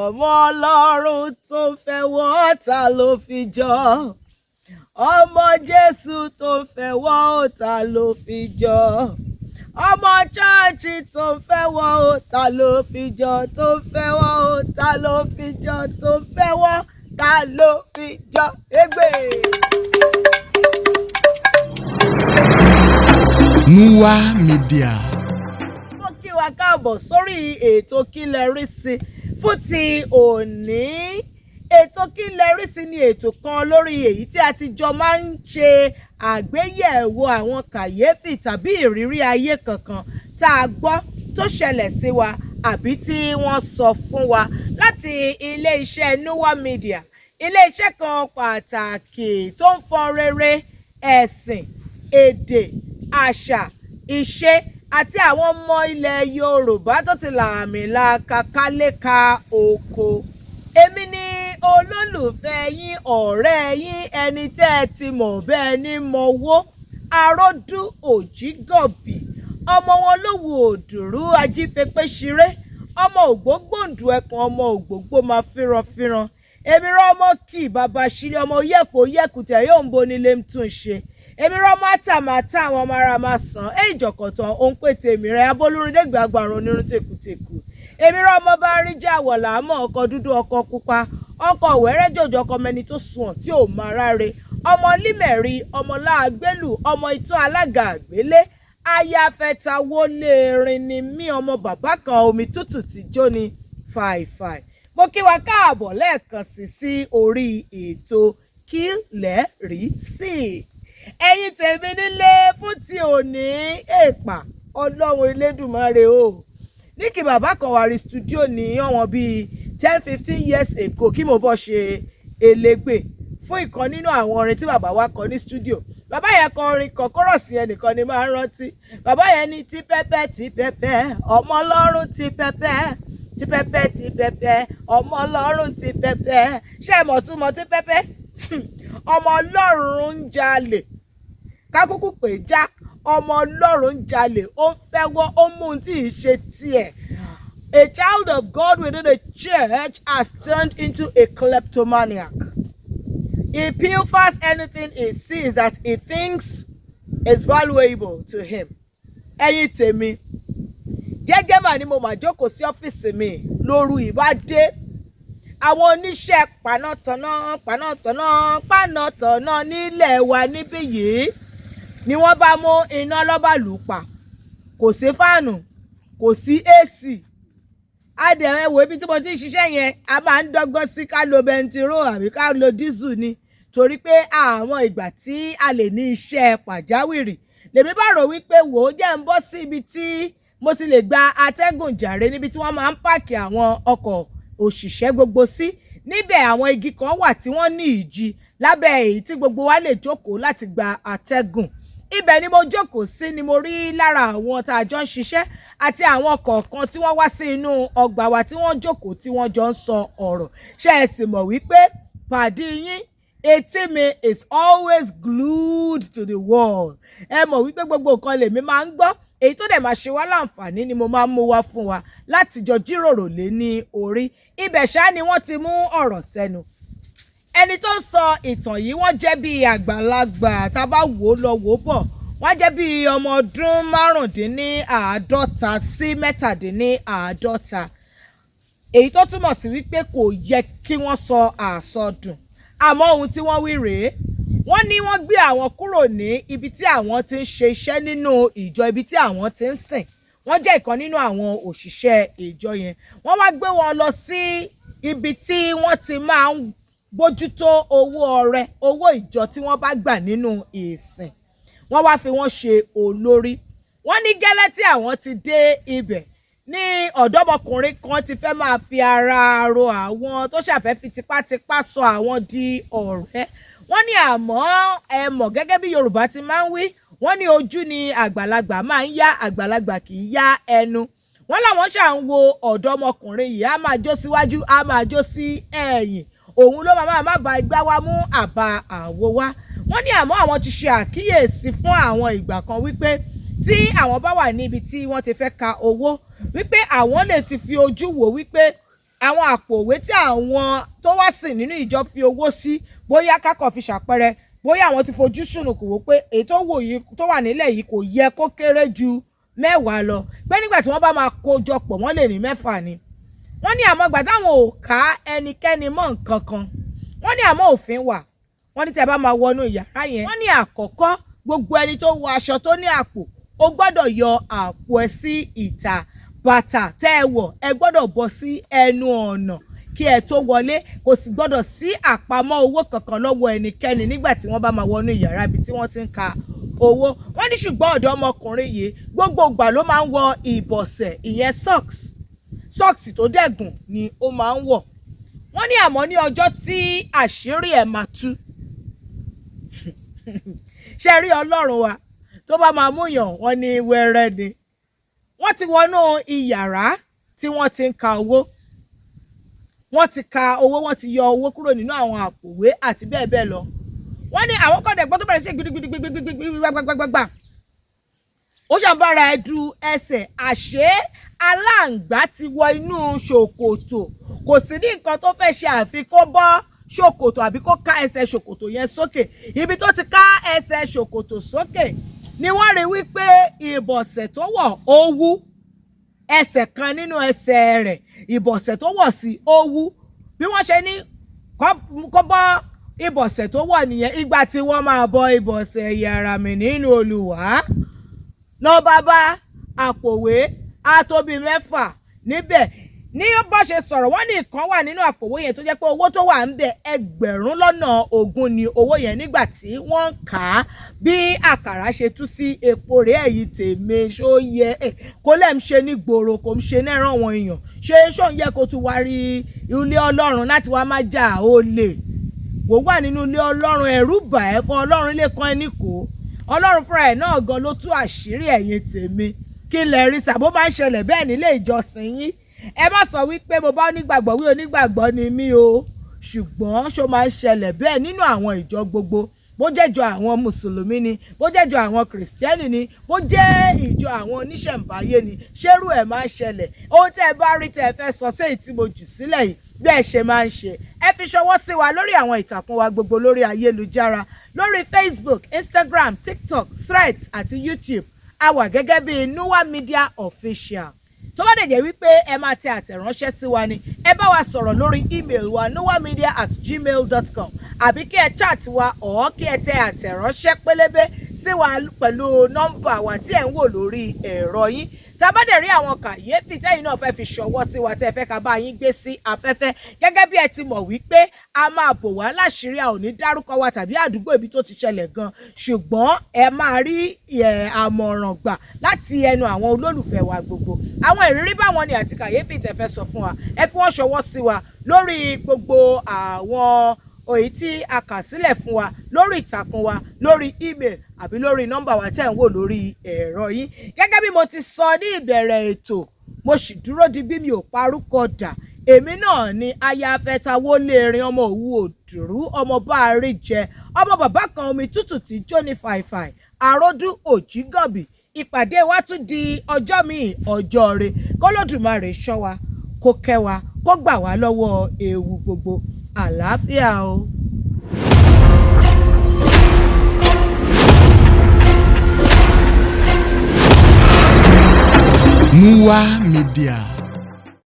ọmọ Ọlọ́run tó fẹ́ wọ́ ta ló fi jọ ọmọ Jésù tó fẹ́ wọ́ ta ló fi jọ ọmọ chọ́ọ̀chì tó fẹ́ wọ́ ta ló fi jọ tó fẹ́ wọ́ ta ló fi jọ tó fẹ́ wọ́ ta ló fi jọ egbe. Muwa Media. Mo kí wa káàbọ̀ sórí ètò Kí lẹ rí sí fún ti òní. Ètò Kí lẹ rí sí ni ètò kan lórí èyí tí a ti jọ máa ń ṣe àgbéyẹ̀wò àwọn kàyéfì tàbí ìrírí ayé kankan tá a gbọ́ tó ṣẹlẹ̀ sí wa àbí tí wọ́n sọ fún wa láti ilé-iṣẹ́ Muwa Media, ilé-iṣẹ́ kan pàtàkì tó ń fọn rere ẹ̀sìn, èdè, àṣà, ìṣe àti àwọn ọmọ ilẹ̀ Yorùbá tó ti lààmìlàaka káléka oko. Èmi ni olólùfẹ́ yín, ọ̀rẹ́ yín, ẹni tẹ́ ẹ ti mọ̀ bẹ́ẹ̀ ní mọ̀wó, aródú òjígọ̀bì, ọmọ wọn lówù òdùrú ajífepéṣiré, ọmọ ògbógbòǹdù ẹkùn, ọmọ ògbógbò máa fíranfíran. Èmi rán ọmọ kì bàbá ṣírí, ọmọ yẹ̀pọ̀ yẹ̀kùtẹ̀ yóò ń bo nílé ń tún ṣe. Èmi rán mátàmátà àwọn ọmọ ara máa sàn ìjọkọ̀tàn òun pètè èmi rẹ̀ abolúrúdégbè agbára onírun tèkùtèkù. Èmi rán ọmọ bá rí jà wọ̀là àmọ́ ọkọ̀ dúdú ọkọ̀ pupa, ọkọ̀ wẹ́rẹ́ jòjò ọkọ̀ mẹni tó sùn tí ò máa ráre, ọmọ límẹ̀rí, ọmọ láàgbélù, ọmọ ìtọ́ alága àgbélé, ayáfẹ́ta wọlé erin ni mí, ọmọ bàbá kan omi tútù tí jóni fàìfàì. Mo kí wa káàbọ̀ lẹ́ẹ̀kan sí orí ètò Kí lẹ rí sí. Ẹ̀yin tèmi nílé fún ti òní èpà Ọlọ́run Elédùmarè o. Ní kí bàbá kan wà rí studio ní ọ̀wọ́n bíi 10-15 years ago kí mo bọ́ ṣe elégbè fún ìkan nínú àwọn orin tí bàbá wa kọ ní studio. Bàbá yẹn kọ orin kan kọ́rọ̀sì yẹn nìkan ni máa ń rántí. Bàbá yẹn ní tí pẹ́pẹ́ ọmọ Ọlọ́run tí pẹ́pẹ́ tí pẹ́pẹ́ ọmọ Ọlọ́run tí pẹ́pẹ́. Ṣé ẹ mọ̀ tún mọ̀ tí pẹ́pẹ́? Ọmọ Ọlọ́run ń jalè kákúkú pé já, ọmọ Ọlọ́run ń jalè, ó ń fẹ́wọ́, ó mú un tí ì ṣe tiẹ̀. A child of God within the church has turned into a kleptomaniac. He pilfers anything he sees that he thinks is valuable to him. Ẹ̀yin tèmi, jẹ́jẹ́ mà ni mo máa jókòó sí ọ́fíìsì mi lóru ìbádé. Àwọn oníṣẹ́ panátaná nílẹ̀ wa níbí yìí ni wọ́n bá mú iná lọ́ba lù pa. Kò sí fáànù, kò sí AC. Adẹ̀rẹ̀ wo ibi tí mo ti ń ṣiṣẹ́ yẹn, a máa ń dọ́gbọ́n sí ká lo bẹntiró àbí ká lo dísù ni, torí pé àwọn ìgbà tí a lè ní iṣẹ́ pàjáwìrì. Lèmi bá rò wípé wò ó jẹ́ ń bọ́ sí ibi tí mo ti lè gba atẹ́gùn jàre, níbi tí wọ́n máa ń páàkì àwọn ọkọ̀ òṣìṣẹ́ gbogbo sí. Níbẹ̀ àwọn igi kan wà tí wọ́n ní ìjì lábẹ́ èyí tí gbogbo wa lè jókòó láti gba atẹ́gùn. Ibẹ̀ ni mo jókòó sí ni mo rí lára àwọn tá a jọ ń ṣiṣẹ́ àti àwọn kọ̀ọ̀kan tí wọ́n wá sí inú ọgbà wa tí wọ́n jókòó tí wọ́n jọ ń sọ ọ̀rọ̀. Ṣé ẹ sì mọ̀ wípé pàdí yín etí mi is always glued to the wall. Ẹ mọ̀ wípé gbogbo nǹkan lèmi máa ń gbọ́, èyí tó dẹ̀ máa ṣe wá láǹfààní ni mo máa ń mú wá fún wa láti jọ jíròrò lé ní orí. Ibẹ̀ ṣáá ni wọ́n ti mú ọ̀rọ̀ sẹ́nu. Ẹni tó ń sọ ìtàn yìí wọ́n jẹ́ bí àgbàlagbà, tá a bá wò ó lọ wò ó bọ̀, wọ́n jẹ́ bí ọmọ ọdún 55 sí 57. Èyí tó túmọ̀ sí wípé kò yẹ kí wọ́n sọ àsọdùn. Àmọ́ ohun tí wọ́n wí rèé. Wọ́n ní wọ́n gbé àwọn kúrò ní ibi tí àwọn ti ń ṣe iṣẹ́ nínú ìjọ ibi tí àwọn ti ń sìn. Wọ́n jẹ́ ìkan nínú àwọn òṣìṣẹ́ ìjọ yẹn. Wọ́n wá gbé wọn lọ sí ibi tí wọ́n ti máa ń bójútó owó ọrẹ, owó ìjọ tí wọ́n bá gbà nínú ìsìn. Wọ́n wá fi wọ́n ṣe olórí. Wọ́n ní gẹ́lẹ́ tí àwọn ti dé ibẹ̀ ní ọ̀dọ́mọkùnrin kan ti fẹ́ máa fi ara ro àwọn tó ṣàfẹ́ fi tipátipá sọ àwọn di ọ̀rẹ́. Wọ́n ní àmọ́ ẹ mọ̀ gẹ́gẹ́ bí Yorùbá ti máa ń wí, wọ́n ní ojú ni àgbàlagbà máa ń yá, àgbàlagbà kì í yá ẹnu. Wọ́n láwọn ṣà ń wo ọ̀dọ́mọkùnrin yìí, á máa jó síwájú, á máa jó sí ẹ̀yìn. Òun ló máa bá igbá wa mú àbá àwo wá. Wọ́n ní àmọ́ àwọn ti ṣe àkíyèsí fún àwọn ìgbà kan wípé tí àwọn bá wà níbi tí wọ́n ti fẹ́ ka owó, wípé àwọn lè ti fi ojú wò wípé àwọn àpò òwe tí àwọn tó wá sìn nínú ìjọ fi owó sí, bóyá kákọ̀ fi ṣàpẹẹrẹ, bóyá àwọn ti fojú sùnùkùn wò pé èyí tó wà nílẹ̀ yìí kò yẹ kó kéré ju 10 lọ, pé nígbà tí wọ́n bá máa kó jọ pọ̀ wọ́n lè ní 6 ni. Wọ́n ní àmọ́ ìgbà táwọn ò ká ẹnikẹ́ni mọ́ nǹkan kan, wọ́n ní àmọ́ òfin wà. Wọ́n ní tẹ́ bá máa wọnú yàrá yẹn, wọ́n ní àkọ́kọ́ gbogbo ẹni tó wọ aṣọ tó ní àpò ó gbọ́dọ̀ yọ àpò ẹ sí ìta. Bàtà tẹ́ ẹ wọ̀ ẹ gbọ́dọ̀ bọ́ sí ẹnu ọ̀nà kí ẹ tó wọlé, kò sì gbọ́dọ̀ sí àpamọ́ owó kankan lọ́wọ́ ẹnikẹ́ni nígbà tí wọ́n bá máa wọnú yàrá ibi tí wọ́n ti ń ka owó. Wọ́n ní ṣùgbọ́n ọ̀dọ́mọkùnrin yìí gbogbo ìgbà ló máa ń wọ ìbọ̀sẹ̀, ìyẹn socks tó dẹ̀gùn ni ó máa ń wọ̀. Wọ́n ní àmọ́ ní ọjọ́ tí àṣírí ẹ̀ máa tú ṣe rí Ọlọ́run wa tó bá máa mú yàn wọ́n ní wẹ́rẹ́ ni. Wọ́n ti wọnú iyàrá tí wọ́n ti ń ka owó, wọ́n ti ka owó, wọ́n ti yọ owó kúrò nínú àwọn àpòwé àti bẹ́ẹ̀ bẹ́ẹ̀ lọ. Wọ́n ní àwọn kọ́dẹ̀ gbọ́ tó bẹ̀rẹ̀ sí gbigbigbigbigbigbigbigbigbigbigbà, ó ṣàǹbára ẹ̀dù ẹsẹ̀, àṣé aláǹgbá ti wọ inú ṣòkòtò, kò sí ní nǹkan tó fẹ́ ṣe àfi kó bọ́ ṣòkòtò àbí kó ká ẹsẹ̀ ṣòkòtò yẹn sókè. Ibi tó ti ká ẹsẹ̀ ṣòkòtò sókè ni wọ́n rí wípé ìbọ̀sẹ̀ tó wọ̀ ó wú, ẹsẹ̀ kan nínú ẹsẹ̀ rẹ̀ ìbọ̀sẹ̀ tó wọ̀ sí ó wú. Bí wọ́n ṣe ní kó bọ́ ìbọ̀sẹ̀ tó wọ̀ nìyẹn. Ìgbà tí wọ́n máa bọ́ ìbọ̀sẹ̀ yàrá mi nínú Olúwa náà bàbá àpòwé á tó bí 6 níbẹ̀. Ní bó ṣe sọ̀rọ̀, wọ́n ní ìkan wà nínú àpòwé yẹn tó jẹ́ pé owó tó wà ń bẹ 20,000 ni owó yẹn nígbà tí wọ́n ń kà á. Bí àkàrà ṣe tú sí epo rẹ̀ ẹ̀yìn tèmi ṣó yẹ kó lẹ́m ṣe ní gbòòrò kò ń ṣe náírà wọn èèyàn ṣó ń yẹ kó tún wá rí ilé Ọlọ́run láti wá má jà ó lè wò wà nínú ilé Ọlọ́run, ẹ̀rù bà ẹ́ fún Ọlọ́run lè kan ẹni kó. Ọlọ́run fúnra ẹ̀ náà gan ló tú àṣírí ẹ̀yin tèmi. Kí lẹ rí sàbó máa ń ṣẹlẹ̀ bẹ́ẹ̀ nílé ìjọsìn yín. Ẹ má sọ wípé mo bá onígbàgbọ́ wí onígbàgbọ́ ni mí o, ṣùgbọ́n ṣó máa ń ṣẹlẹ̀ bẹ́ẹ̀ nínú àwọn ìjọ gbogbo, bó jẹ́ ìjọ àwọn mùsùlùmí ni, bó jẹ́ ìjọ àwọn kìrìsìtẹ́nì ni, bó jẹ́ ìjọ àwọn oníṣẹ̀ǹbáyé ni, ṣérú ẹ̀ máa ń ṣẹlẹ̀. Ohun tẹ́ ẹ bá rí tẹ́ ẹ fẹ́ sọ sí èyí tí mo jù sílẹ̀ yìí bẹ́ẹ̀ ṣe máa ń ṣe, ẹ fi ṣọwọ́ sí wa lórí àwọn ìtàkùn wa gbogbo lórí ayélujára, lórí Facebook, Instagram, TikTok, Threads àti YouTube. A wà gẹ́gẹ́ bí Nuwa Media Official. Tó bá dẹ̀ jẹ́ wípé ẹ máa tẹ àtẹ̀ránṣẹ́ sí wa ni, ẹ bá wa sọ̀rọ̀ lórí email wa nuwamedia@gmail.com, àbí kí ẹ chat wa ọ̀ kí ẹ tẹ àtẹ̀ránṣẹ́ pélébé sí wa pẹ̀lú nọ́mbà wa tí ẹ̀ ń wò lórí ẹ̀rọ yín. Tá bá dẹ̀ rí àwọn kàyéfì tẹ́yin náà fẹ́ fi ṣọwọ́ sí wa tẹ́ fẹ́ ká bá yín gbé sí afẹ́fẹ́, gẹ́gẹ́ bí ẹ ti mọ̀ wípé a máa bò wá láṣìírí, a ò ní dárúkọ wa tàbí àdúgbò ibi tó ti ṣẹlẹ̀ gan, ṣùgbọ́n ẹ máa rí àmọ̀ràn gbà láti ẹnu àwọn olólùfẹ́ wa gbogbo. Àwọn ìrírí báwọn ni àti kàyéfì tẹ́ fẹ́ sọ fún wa, ẹ fi wọ́n ṣọwọ́ sí wa lórí gbogbo àwọn èyí tí a kà sílẹ̀ fún wa lórí ìtàkùn wa, lórí email àbí lórí nọ́mbà wa tẹ́ ń wò lórí ẹ̀rọ yín. Gẹ́gẹ́ bí mo ti sọ ní ìbẹ̀rẹ̀ ètò, mo sì dúró di bí mi ò parúkọ dà. Èmi náà ni aya afẹ́tawó lérin, ọmọ òwú òdùrú, ọmọ bá a rí jẹ, ọmọ bàbá kan omi tútù tí jóni fàìfàì, àròdú òjígọ̀bì. Ìpàdé wa tún di ọjọ́ míì, ọjọ́ re. K'Olódùmarè ṣọ́ wa, kó kẹ́ wa, kó gbà wá lọ́wọ́ ewu gbogbo. Àlàáfíà o. Nuwa Media.